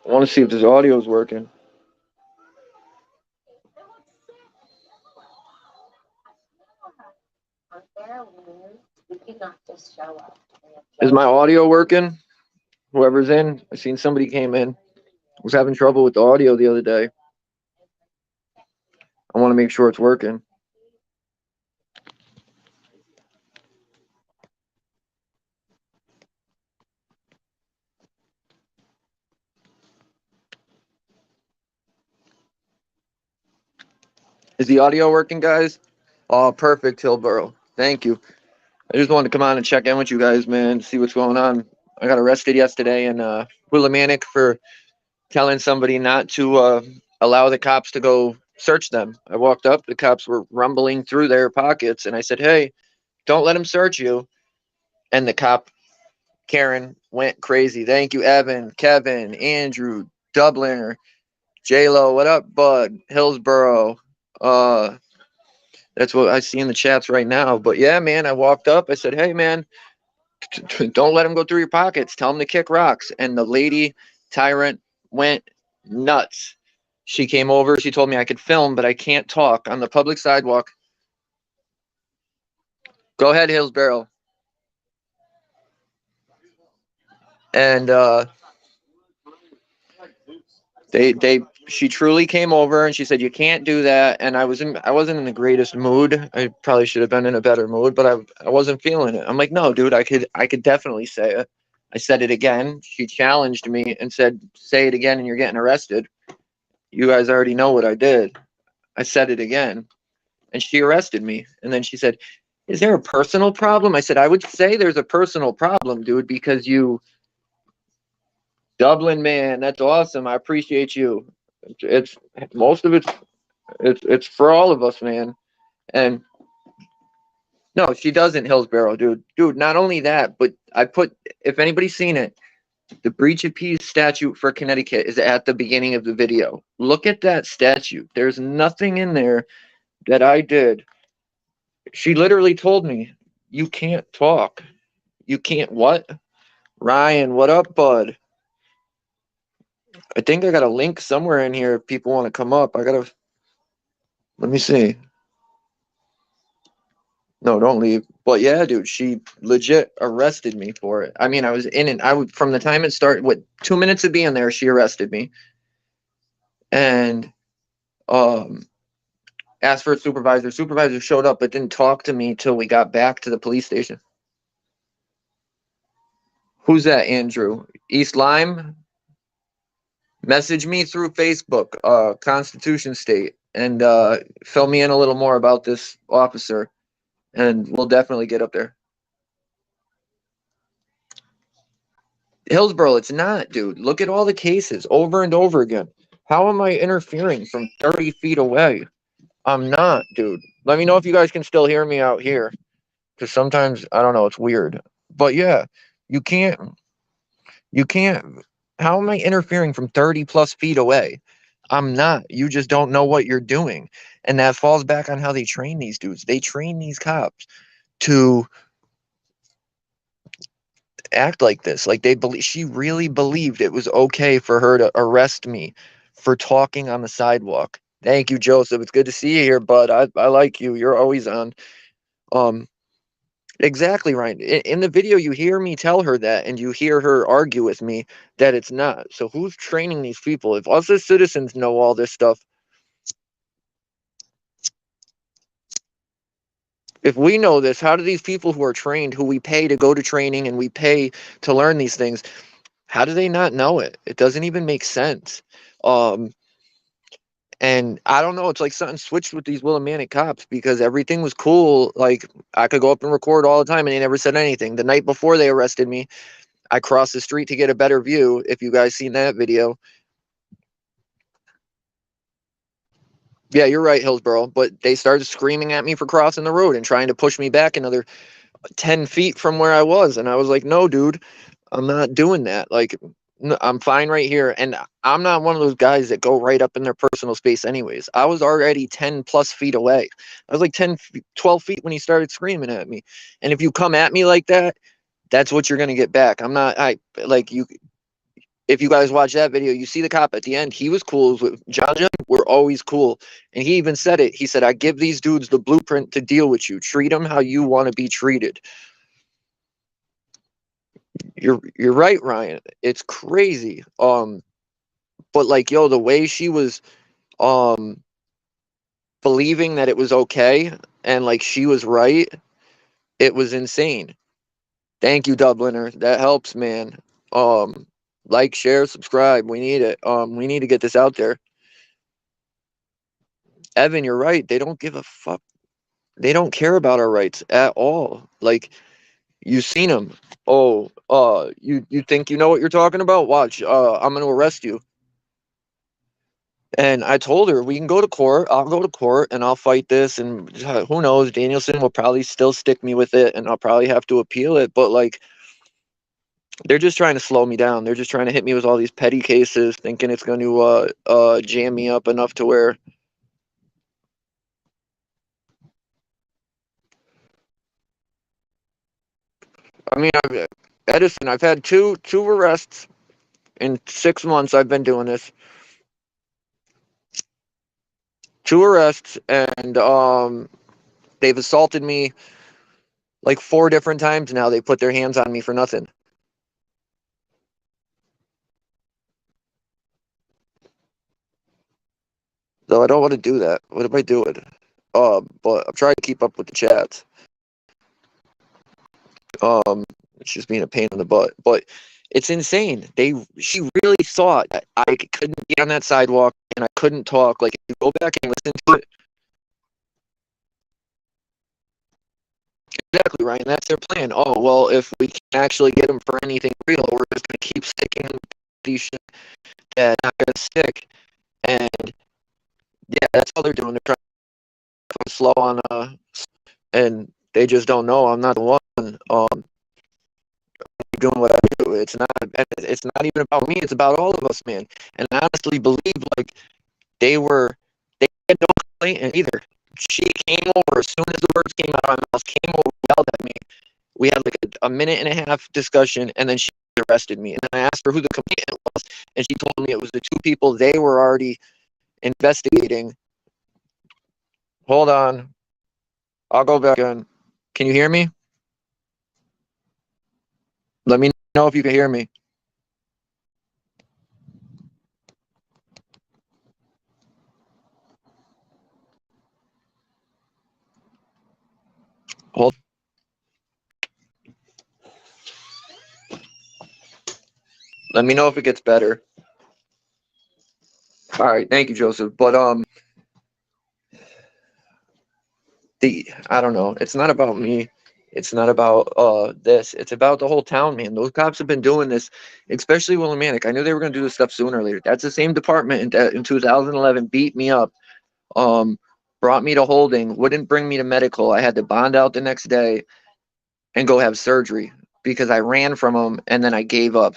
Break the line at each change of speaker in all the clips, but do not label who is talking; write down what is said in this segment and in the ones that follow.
I want to see if this audio is working. Is my audio working? Whoever's in, I seen somebody came in. I was having trouble with the audio the other day. I want to make sure it's working. Is the audio working, guys? Oh, perfect, Hillborough. Thank you. I just wanted to come on and check in with you guys, man, see what's going on. I got arrested yesterday in Willimantic for telling somebody not to allow the cops to go search them. I walked up, the cops were rumbling through their pockets, and I said, hey, don't let them search you. And the cop, Karen, went crazy. Thank you, Evan, Kevin, Andrew, Dubliner, J-Lo, what up, bud? Hillsboro. That's what I see in the chats right now. But yeah, man, I walked up. I said, hey, man, don't let them go through your pockets. Tell them to kick rocks. And the lady tyrant went nuts. She came over. She told me I could film, but I can't talk on the public sidewalk. Go ahead, Hillsborough. And she truly came over and she said you can't do that. And I wasn't in the greatest mood. I probably should have been in a better mood, but I wasn't feeling it. I'm like, no, dude, I could definitely say it. I said it again. She challenged me and said, say it again and you're getting arrested. You guys already know what I did. I said it again. And she arrested me. And then she said, is there a personal problem? I said, I would say there's a personal problem, dude, because you Dublin, man, that's awesome. I appreciate you. It's most of it's for all of us, man. And no, she doesn't, Hillsborough, dude. Dude, not only that, but I put, if anybody's seen it, the breach of peace statute for Connecticut is at the beginning of the video. Look at that statute. There's nothing in there that I did. She literally told me, you can't talk. You can't what? Ryan, what up, bud? I think I got a link somewhere in here if people want to come up. Let me see. No, don't leave. But yeah, dude, she legit arrested me for it. I mean, I was in it. From the time it started, 2 minutes of being there, she arrested me. And asked for a supervisor. Supervisor showed up but didn't talk to me till we got back to the police station. Who's that, Andrew? East Lyme? Message me through Facebook, Constitution State, and fill me in a little more about this officer, and we'll definitely get up there. Hillsborough, it's not, dude. Look at all the cases over and over again. How am I interfering from 30 feet away? I'm not, dude. Let me know if you guys can still hear me out here, because sometimes, I don't know, it's weird. But yeah, you can't. How am I interfering from 30 plus feet away? I'm not. You just don't know what you're doing. And that falls back on how they train these dudes. They train these cops to act like this. Like she really believed it was okay for her to arrest me for talking on the sidewalk. Thank you, Joseph. It's good to see you here, bud. I like you. You're always on. Exactly right. In the video, you hear me tell her that, and you hear her argue with me that it's not. So who's training these people? If us as citizens know all this stuff, if we know this, how do these people who are trained, who we pay to go to training and we pay to learn these things, how do they not know it? It doesn't even make sense. And I don't know, it's like something switched with these Willimantic cops because everything was cool. Like I could go up and record all the time and they never said anything. The night before they arrested me, I crossed the street to get a better view. If you guys seen that video. Yeah, you're right, Hillsborough. But they started screaming at me for crossing the road and trying to push me back another 10 feet from where I was. And I was like, no, dude, I'm not doing that. Like, I'm fine right here. And I'm not one of those guys that go right up in their personal space anyways. I was already 10 plus feet away. I was like 10, 12 feet when he started screaming at me. And if you come at me like that, that's what you're going to get back. I'm not, like, if you guys watch that video, you see the cop at the end. He was cool with John. We're always cool, and he even said it. He said, "I give these dudes the blueprint to deal with you. Treat them how you want to be treated." You're right, Ryan. It's crazy. But like, yo, the way she was um believing that it was okay and like she was right, it was insane. Thank you, Dubliner. That helps, man. Um, like, share, subscribe. We need it. We need to get this out there. Evan, you're right. They don't give a fuck. They don't care about our rights at all. Like, you seen them. Oh, you think you know what you're talking about? Watch. I'm gonna arrest you. And I told her we can go to court. I'll go to court and I'll fight this. And who knows? Danielson will probably still stick me with it, and I'll probably have to appeal it. But like, they're just trying to slow me down. They're just trying to hit me with all these petty cases, thinking it's going to jam me up enough to where. I mean, Edison, I've had two arrests in 6 months. I've been doing this. Two arrests, and they've assaulted me like 4 different times now. They put their hands on me for nothing. So I don't want to do that. What am I doing? But I'm trying to keep up with the chats. It's just being a pain in the butt. But it's insane. She really thought that I couldn't be on that sidewalk and I couldn't talk. Like, if you go back and listen to it. Exactly, Ryan. That's their plan. Oh, well, if we can actually get them for anything real, we're just going to keep sticking with these shit that's not going to stick. And yeah, that's all they're doing. They're trying to slow on and they just don't know I'm not the one doing what I do. It's not even about me. It's about all of us, man. And I honestly believe like they had no complaint either. She came over as soon as the words came out of my mouth, came over, yelled at me. We had like a minute and a half discussion, and then she arrested me. And then I asked her who the complainant was, and she told me it was the two people they were already investigating. Hold on. I'll go back in. Can you hear me? Let me know if you can hear me. Hold. Let me know if it gets better. All right, thank you, Joseph. But I don't know. It's not about me. It's not about this. It's about the whole town, man. Those cops have been doing this, especially Willimantic. I knew they were going to do this stuff sooner or later. That's the same department in 2011 beat me up, um, brought me to holding, wouldn't bring me to medical. I had to bond out the next day and go have surgery because I ran from them and then I gave up.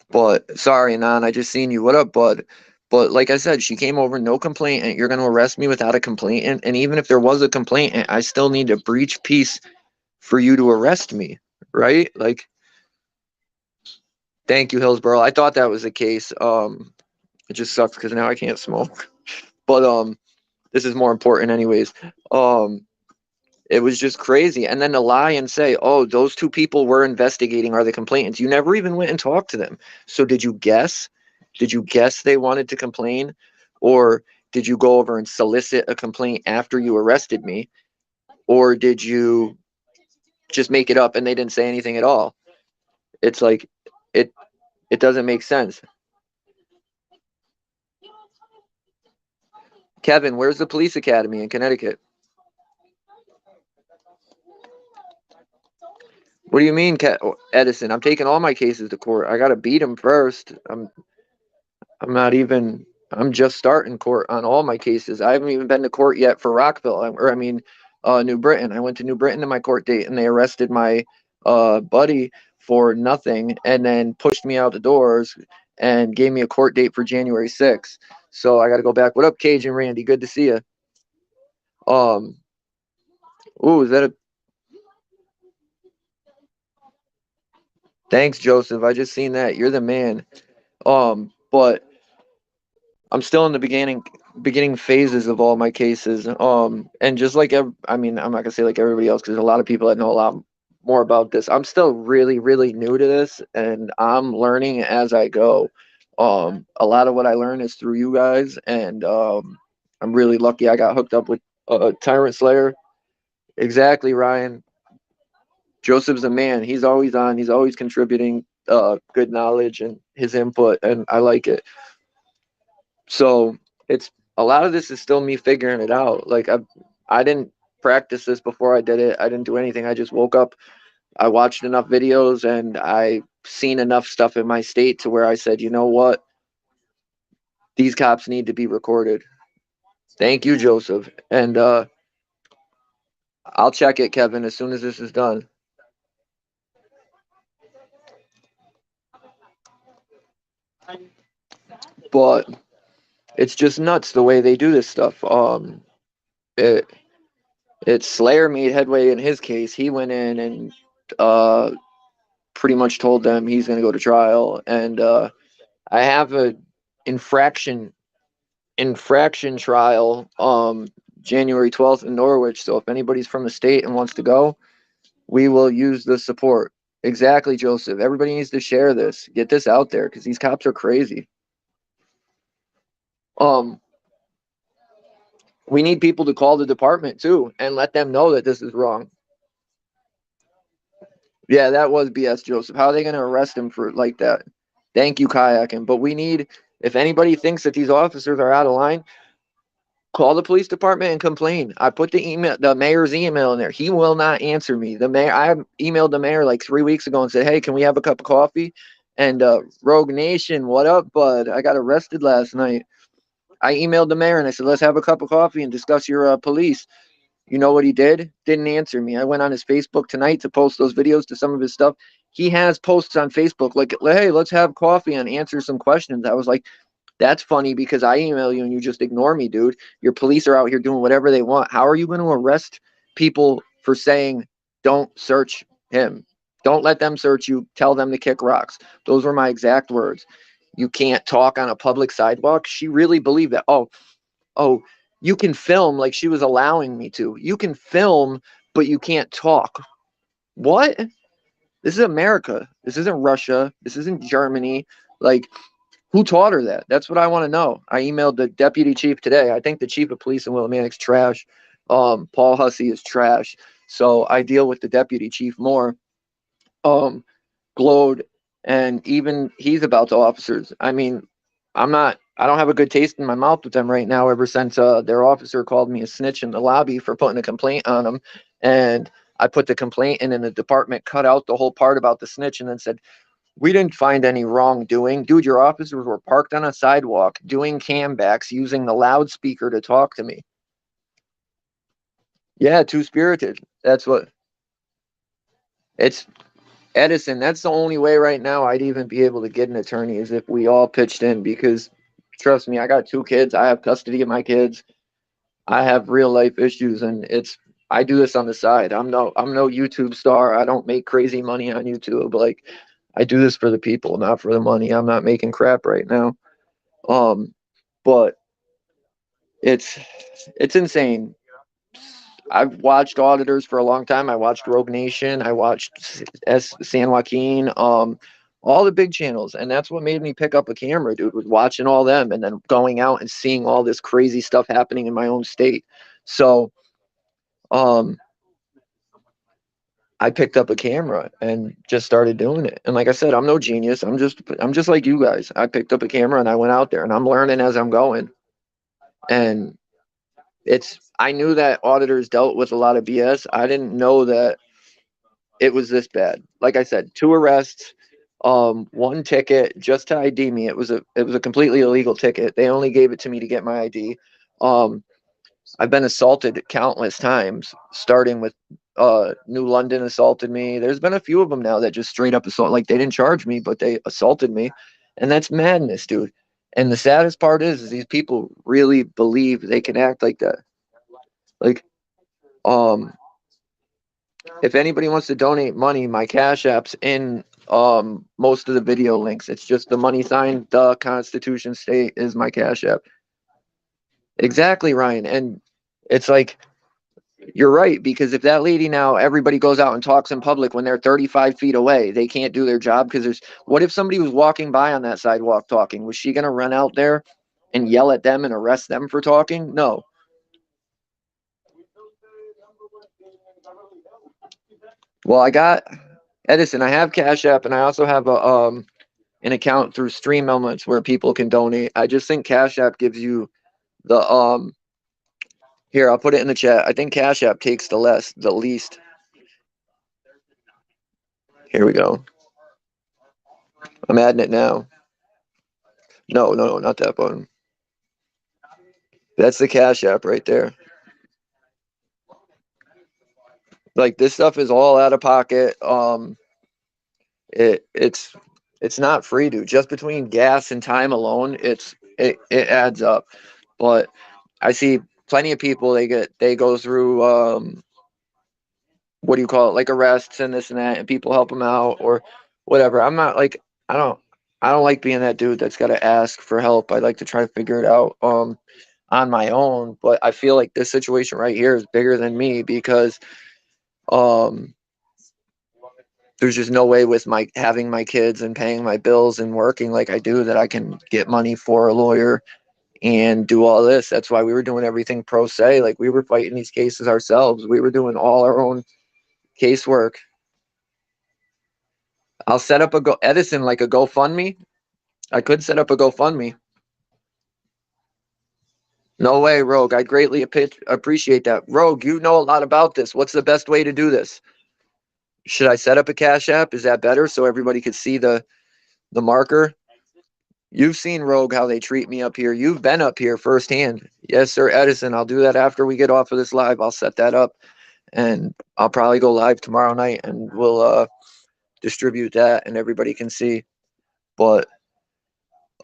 But sorry, Nan, I just seen you. What up, bud? But like I said, she came over, no complaint, and you're going to arrest me without a complaint. And even if there was a complaint, I still need to breach peace for you to arrest me, right? Like, thank you, Hillsborough. I thought that was the case. It just sucks because now I can't smoke. But this is more important, anyways. It was just crazy. And then to lie and say, oh, those two people we're investigating are the complainants. You never even went and talked to them. So did you guess? Did you guess they wanted to complain? Or did you go over and solicit a complaint after you arrested me? Or did you just make it up and they didn't say anything at all? It's like it it doesn't make sense. Kevin, where's the police academy in Connecticut? What do you mean, Edison? I'm taking all my cases to court. I got to beat them first. I'm not even. I'm just starting court on all my cases. I haven't even been to court yet for Rockville, New Britain. I went to New Britain to my court date, and they arrested my buddy for nothing, and then pushed me out the doors and gave me a court date for January 6th. So I got to go back. What up, Cajun Randy? Good to see you. Ooh, is that a thanks, Joseph? I just seen that. You're the man. But I'm still in the beginning phases of all my cases. And just like I mean, I'm not gonna say like everybody else because there's a lot of people that know a lot more about this. I'm still really, really new to this, and I'm learning as I go. A lot of what I learn is through you guys, and I'm really lucky I got hooked up with Tyrant Slayer. Exactly, Ryan. Joseph's a man. He's always on. He's always contributing good knowledge and his input, and I like it. So it's a lot of this is still me figuring it out. Like I didn't practice this before I did it. I didn't do anything. I just woke up. I watched enough videos and I seen enough stuff in my state to where I said, you know what, these cops need to be recorded. Thank you, Joseph. And I'll check it, Kevin, as soon as this is done. But it's just nuts the way they do this stuff. It it's Slayer made headway in his case. He went in and uh pretty much told them he's going to go to trial, and I have a infraction infraction trial January 12th in Norwich. So if anybody's from the state and wants to go, we will use the support. Exactly, Joseph. Everybody needs to share this. Get this out there because these cops are crazy. Um, we need people to call the department too and let them know that this is wrong. Yeah, that was BS, Joseph. How are they going to arrest him for like that? Thank you, kayaking. But we need, if anybody thinks that these officers are out of line, call the police department and complain. I put the mayor's email in there. He will not answer me. The mayor, I emailed the mayor like 3 weeks ago and said, "Hey, can we have a cup of coffee?" And Rogue Nation, what up, bud? I got arrested last night. I emailed the mayor and I said, "Let's have a cup of coffee and discuss your police." You know what he did? Didn't answer me. I went on his Facebook tonight to post those videos to some of his stuff. He has posts on Facebook like, "Hey, let's have coffee and answer some questions." I was like, that's funny because I email you and you just ignore me, dude. Your police are out here doing whatever they want. How are you going to arrest people for saying, don't search him? Don't let them search you. Tell them to kick rocks. Those were my exact words. You can't talk on a public sidewalk. She really believed that. Oh, you can film like she was allowing me to. You can film, but you can't talk. What? This is America. This isn't Russia. This isn't Germany. Like, who taught her that? That's what I want to know. I emailed the deputy chief today. I think the chief of police in Willimantic's trash. Paul Hussey is trash. So I deal with the deputy chief more. Um, glowed, and even he's about to officers. I mean, I don't have a good taste in my mouth with them right now ever since their officer called me a snitch in the lobby for putting a complaint on him. And I put the complaint in and the department cut out the whole part about the snitch and then said, we didn't find any wrongdoing. Dude, your officers were parked on a sidewalk doing cambacks using the loudspeaker to talk to me. Yeah, two spirited. That's what it's Edison. That's the only way right now I'd even be able to get an attorney is if we all pitched in because trust me, I got two kids. I have custody of my kids. I have real life issues and I do this on the side. I'm no YouTube star. I don't make crazy money on YouTube. Like I do this for the people, not for the money. I'm not making crap right now. Um, but it's it's insane. I've watched auditors for a long time. I watched Rogue Nation. I watched San Joaquin. All the big channels, and that's what made me pick up a camera, dude. Was watching all them and then going out and seeing all this crazy stuff happening in my own state. So, um, I picked up a camera and just started doing it. And like I said, I'm no genius. I'm just like you guys. I picked up a camera and I went out there and I'm learning as I'm going. And I knew that auditors dealt with a lot of BS. I didn't know that it was this bad. Like I said, two arrests, one ticket just to ID me. It was a completely illegal ticket. They only gave it to me to get my ID. Um, I've been assaulted countless times, starting with New London assaulted me. There's been a few of them now that just straight up assault. Like they didn't charge me, but they assaulted me, and that's madness, dude. And the saddest part is these people really believe they can act like that. Like, um, If anybody wants to donate money, my Cash App's in most of the video links. It's just the money sign, the Constitution State is my Cash App. Exactly, Ryan. And it's like you're right, because if that lady now, everybody goes out and talks in public when they're 35 feet away, they can't do their job because there's, what if somebody was walking by on that sidewalk talking? Was she going to run out there and yell at them and arrest them for talking? No. Well, I got Edison, I have Cash App, and I also have a an account through Stream Elements where people can donate. I just think Cash App gives you the here, I'll put it in the chat. I think Cash App takes the least. Here we go. I'm adding it now. No, no, no, not that button. That's the Cash App right there. Like this stuff is all out of pocket. It's not free, dude. Just between gas and time alone, it adds up. But I see plenty of people, they go through what do you call it, like arrests and this and that, and people help them out or whatever. I'm not like, I don't like being that dude that's got to ask for help. I like to try to figure it out on my own. But I feel like this situation right here is bigger than me because um there's just no way with my having my kids and paying my bills and working like I do that I can get money for a lawyer and do all this. That's why we were doing everything pro se. Like we were fighting these cases ourselves. We were doing all our own casework. I'll set up a go Edison like a GoFundMe. I could set up a GoFundMe. No way, Rogue. I greatly appreciate that. Rogue, you know a lot about this. What's the best way to do this? Should I set up a Cash App? Is that better so everybody could see the marker? You've seen Rogue how they treat me up here. You've been up here firsthand. Yes, sir, Edison. I'll do that after we get off of this live. I'll set that up and I'll probably go live tomorrow night and we'll distribute that and everybody can see. But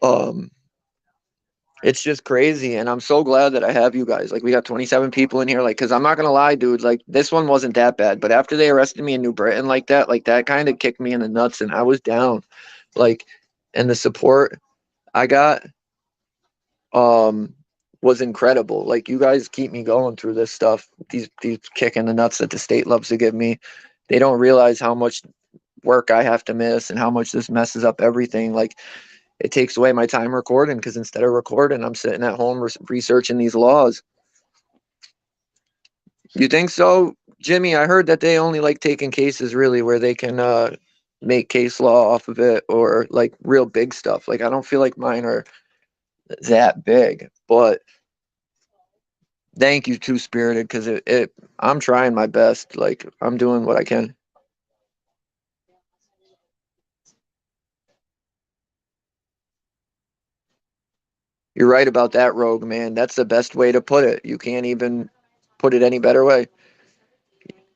um it's just crazy, and I'm so glad that I have you guys. Like we got 27 people in here. Like, cause I'm not gonna lie, dude. Like this one wasn't that bad, but after they arrested me in New Britain like that kind of kicked me in the nuts, and I was down. Like, and the support I got um was incredible. Like you guys keep me going through this stuff. These kick in the nuts that the state loves to give me. They don't realize how much work I have to miss and how much this messes up everything. Like it takes away my time recording because instead of recording, I'm sitting at home researching these laws. You think so, Jimmy? I heard that they only like taking cases really where they can make case law off of it or like real big stuff. Like I don't feel like mine are that big, but thank you, Two Spirited, because I'm trying my best. Like I'm doing what I can. You're right about that, Rogue, man. That's the best way to put it. You can't even put it any better way.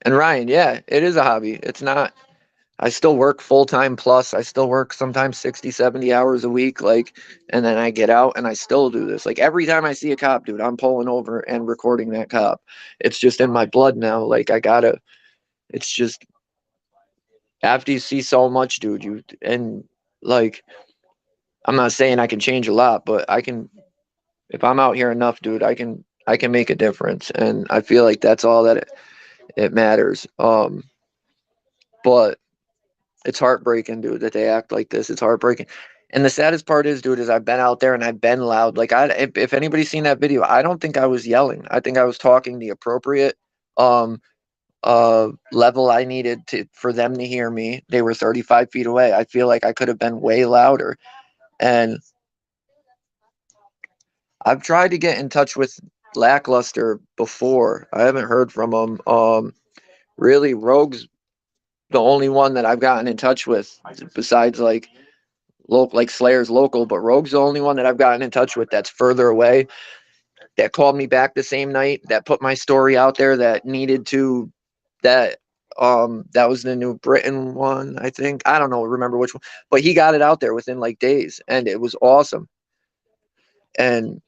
And Ryan, yeah, it is a hobby. It's not, I still work full time plus. I still work sometimes 60, 70 hours a week. Like, and then I get out and I still do this. Like, every time I see a cop, dude, I'm pulling over and recording that cop. It's just in my blood now. Like, I gotta, it's just after you see so much, dude, and like, I'm not saying I can change a lot, but I can, if I'm out here enough, dude, I can make a difference. And I feel like that's all that it matters. But it's heartbreaking, dude, that they act like this. It's heartbreaking. And the saddest part is, dude, is I've been out there and I've been loud. Like if anybody's seen that video, I don't think I was yelling. I think I was talking the appropriate um level I needed to for them to hear me. They were 35 feet away. I feel like I could have been way louder. And I've tried to get in touch with Lackluster before. I haven't heard from them. Really, Rogue's the only one that I've gotten in touch with besides like Slayer's local, but Rogue's the only one that I've gotten in touch with that's further away, that called me back the same night, that put my story out there, that needed to, that that was the New Britain one, I think. I don't know, remember which one, but he got it out there within like days and it was awesome. And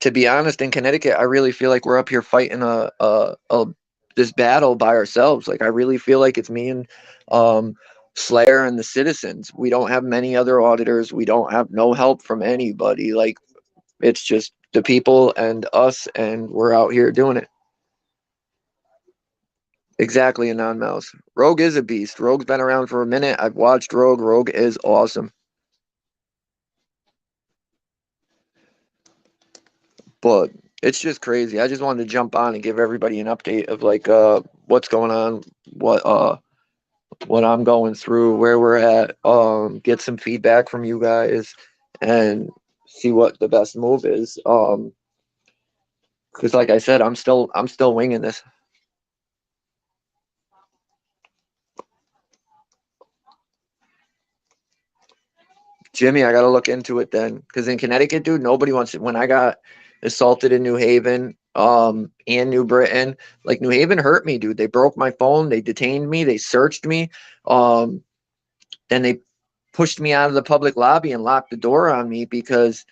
to be honest, in Connecticut, I really feel like we're up here fighting a this battle by ourselves. Like I really feel like it's me and um Slayer and the citizens. We don't have many other auditors. We don't have no help from anybody. Like it's just the people and us, and we're out here doing it. Exactly, a non-mouse. Rogue is a beast. Rogue's been around for a minute. I've watched Rogue. Rogue is awesome. But it's just crazy. I just wanted to jump on and give everybody an update of like what's going on, what I'm going through, where we're at, get some feedback from you guys and see what the best move is. Because like I said, I'm still winging this. Jimmy, I gotta look into it then. Because in Connecticut, dude, nobody wants it. When I got assaulted in New Haven, and New Britain, like New Haven hurt me, dude. They broke my phone, they detained me, they searched me. Um, then they pushed me out of the public lobby and locked the door on me because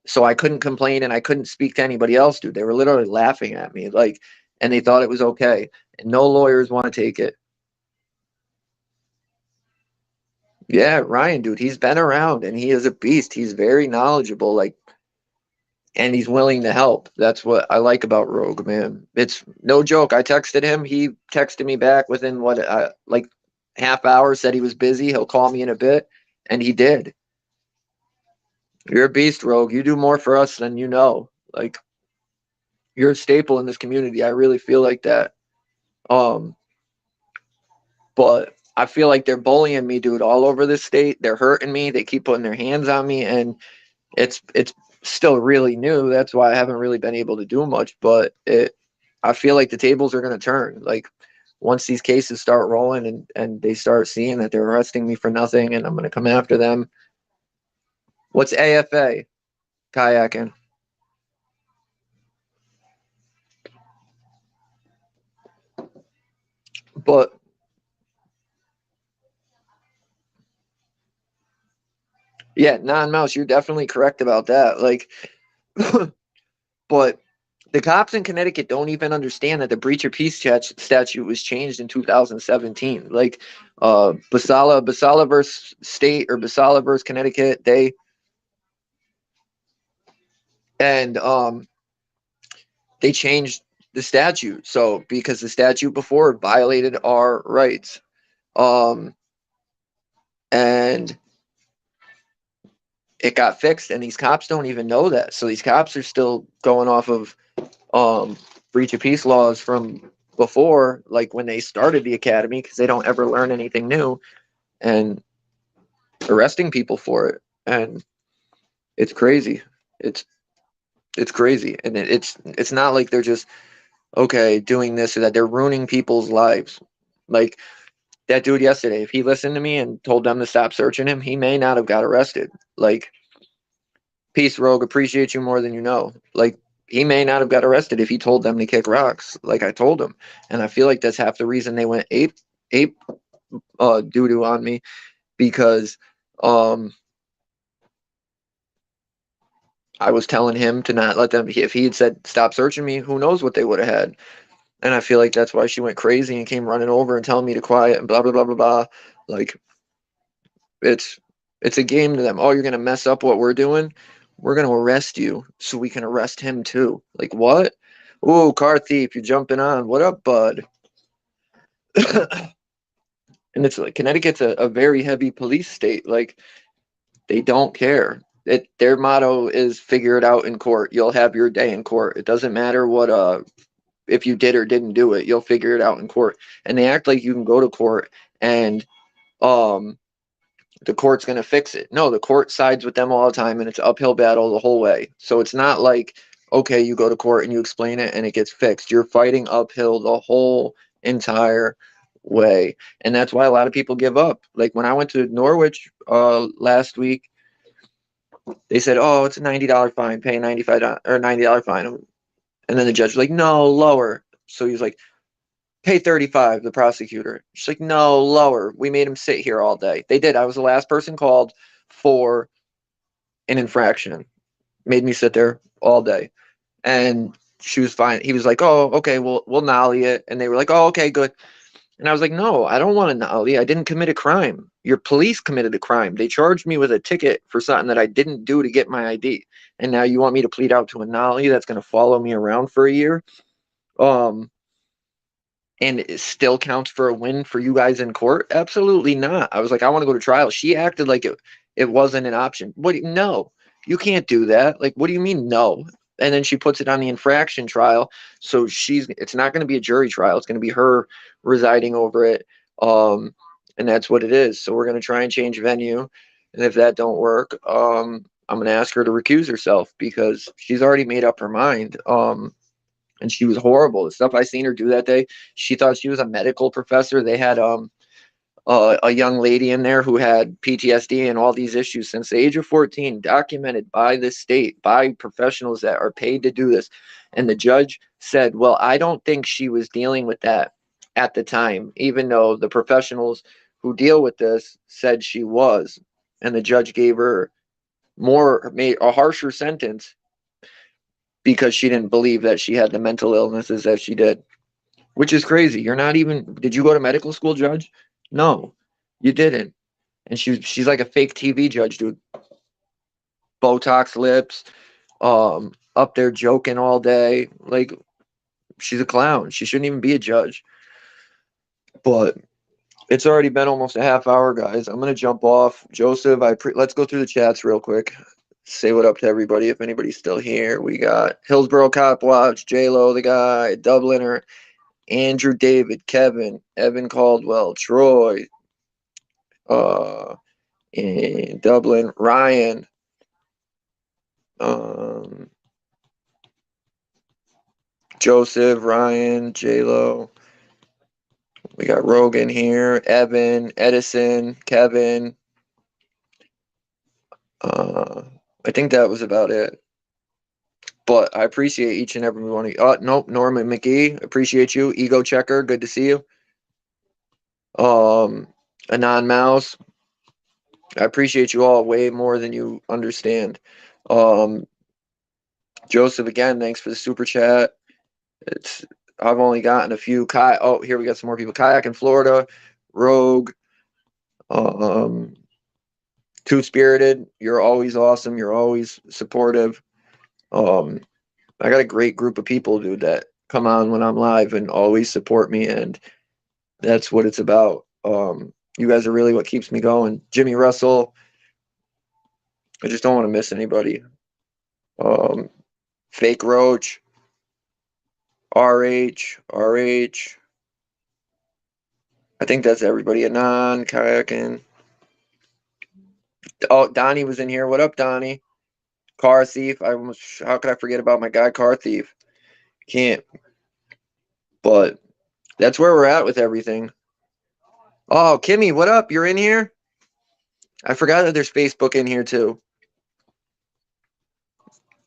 so I couldn't complain and I couldn't speak to anybody else, dude. They were literally laughing at me, like, and they thought it was okay. And no lawyers want to take it. Yeah, Ryan, dude, he's been around and he is a beast. He's very knowledgeable, like, and he's willing to help. That's what I like about Rogue, man. It's no joke. I texted him. He texted me back within what, like half hour, said he was busy. He'll call me in a bit, and he did. You're a beast, Rogue. You do more for us than you know. Like you're a staple in this community. I really feel like that. Um, but I feel like they're bullying me, dude, all over the state. They're hurting me. They keep putting their hands on me, and it's still really new. That's why I haven't really been able to do much. But I feel like the tables are gonna turn. Like once these cases start rolling and they start seeing that they're arresting me for nothing, and I'm gonna come after them. What's AFA? Kayaking. But yeah, non-mouse, you're definitely correct about that. Like, but the cops in Connecticut don't even understand that the breach of peace statute was changed in 2017. Like, Basala versus state or Basala versus Connecticut, and they changed the statute. So because the statute before violated our rights, um, and it got fixed, and these cops don't even know that. So these cops are still going off of um, breach of peace laws from before, like when they started the academy, because they don't ever learn anything new, and arresting people for it. And it's crazy. It's it's crazy, and it's not like they're just okay doing this or that. They're ruining people's lives. Like that dude yesterday, if he listened to me and told them to stop searching him, he may not have got arrested. Like, peace, Rogue, appreciate you more than you know. Like, he may not have got arrested if he told them to kick rocks, like I told him. And I feel like that's half the reason they went ape doo doo on me, because um I was telling him to not let them. If he had said stop searching me, who knows what they would have had. And I feel like that's why she went crazy and came running over and telling me to quiet and blah blah blah blah blah. Like it's it's a game to them. Oh, you're gonna mess up what we're doing? We're gonna arrest you so we can arrest him too. Like what? Ooh, car thief, you're jumping on. What up, bud? And it's like Connecticut's a very heavy police state. Like they don't care. Their motto is figure it out in court. You'll have your day in court. It doesn't matter what if you did or didn't do it, you'll figure it out in court. And they act like you can go to court and um the court's going to fix it. No, the court sides with them all the time, and it's uphill battle the whole way. So it's not like, okay, you go to court and you explain it and it gets fixed. You're fighting uphill the whole entire way. And that's why a lot of people give up. Like when I went to Norwich last week, they said, oh, it's a $90 fine, pay $95 or $90 fine. And then the judge was like, no, lower. So he was like, pay 35, the prosecutor. She's like, no, lower. We made him sit here all day. They did. I was the last person called for an infraction. Made me sit there all day. And she was fine. He was like, "Oh, okay, we'll nolly it," and they were like, "Oh, okay, good." And I was like, "No, I don't want to nolly. I didn't commit a crime. Your police committed a crime. They charged me with a ticket for something that I didn't do to get my ID, and now you want me to plead out to a nolly that's going to follow me around for a year?" Um, and it still counts for a win for you guys in court? Absolutely not. I was like, I want to go to trial. She acted like it wasn't an option. What? No, you can't do that. Like, what do you mean no? And then she puts it on the infraction trial. So it's not going to be a jury trial. It's going to be her residing over it. And that's what it is. So we're going to try and change venue. And if that don't work, I'm going to ask her to recuse herself because she's already made up her mind. And she was horrible. The stuff I seen her do that day, she thought she was a medical professor. They had a young lady in there who had PTSD and all these issues since the age of 14, documented by the state, by professionals that are paid to do this. And the judge said, well, I don't think she was dealing with that at the time, even though the professionals who deal with this said she was. And the judge gave her made a harsher sentence because she didn't believe that she had the mental illnesses that she did, which is crazy. You're not even, did you go to medical school, Judge? No, you didn't. And she's like a fake TV judge, dude. Botox lips, up there joking all day. Like, she's a clown. She shouldn't even be a judge. But it's already been almost a half hour, guys. I'm gonna jump off. Joseph, let's go through the chats real quick. Say what up to everybody if anybody's still here. We got Hillsborough Cop Watch, J Lo the guy, Dubliner, Andrew David, Kevin, Evan Caldwell, Troy, in Dublin, Ryan, um, Joseph, Ryan, J Lo. We got Rogan here, Evan, Edison, Kevin. I think that was about it. But I appreciate each and every one of you. Oh, nope, Norman McGee, appreciate you. Ego Checker, good to see you. Anon Mouse, I appreciate you all way more than you understand. Joseph, again, thanks for the super chat. I've only gotten a few. Oh, here we got some more people. Kayak in Florida, Rogue, um, Two Spirited. You're always awesome. You're always supportive. I got a great group of people, dude, that come on when I'm live and always support me, and that's what it's about. You guys are really what keeps me going. Jimmy Russell, I just don't want to miss anybody. Fake Roach, RH. I think that's everybody. Anon, Kayakin. Oh, Donnie was in here. What up, Donnie? Car Thief. How could I forget about my guy, Car Thief? Can't. But that's where we're at with everything. Oh, Kimmy, what up? You're in here? I forgot that there's Facebook in here too.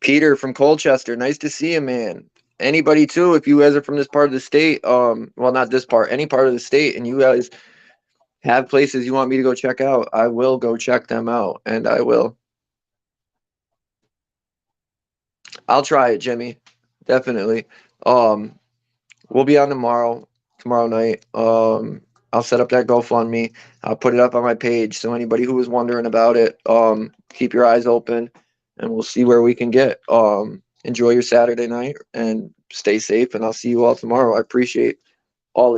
Peter from Colchester. Nice to see you, man. Anybody too, if you guys are from this part of the state, well, not this part, any part of the state, and you guys have places you want me to go check out, I will go check them out, and I will. I'll try it, Jimmy. Definitely. We'll be on tomorrow night. I'll set up that GoFundMe. I'll put it up on my page. So anybody who was wondering about it, keep your eyes open and we'll see where we can get. Enjoy your Saturday night and stay safe, and I'll see you all tomorrow. I appreciate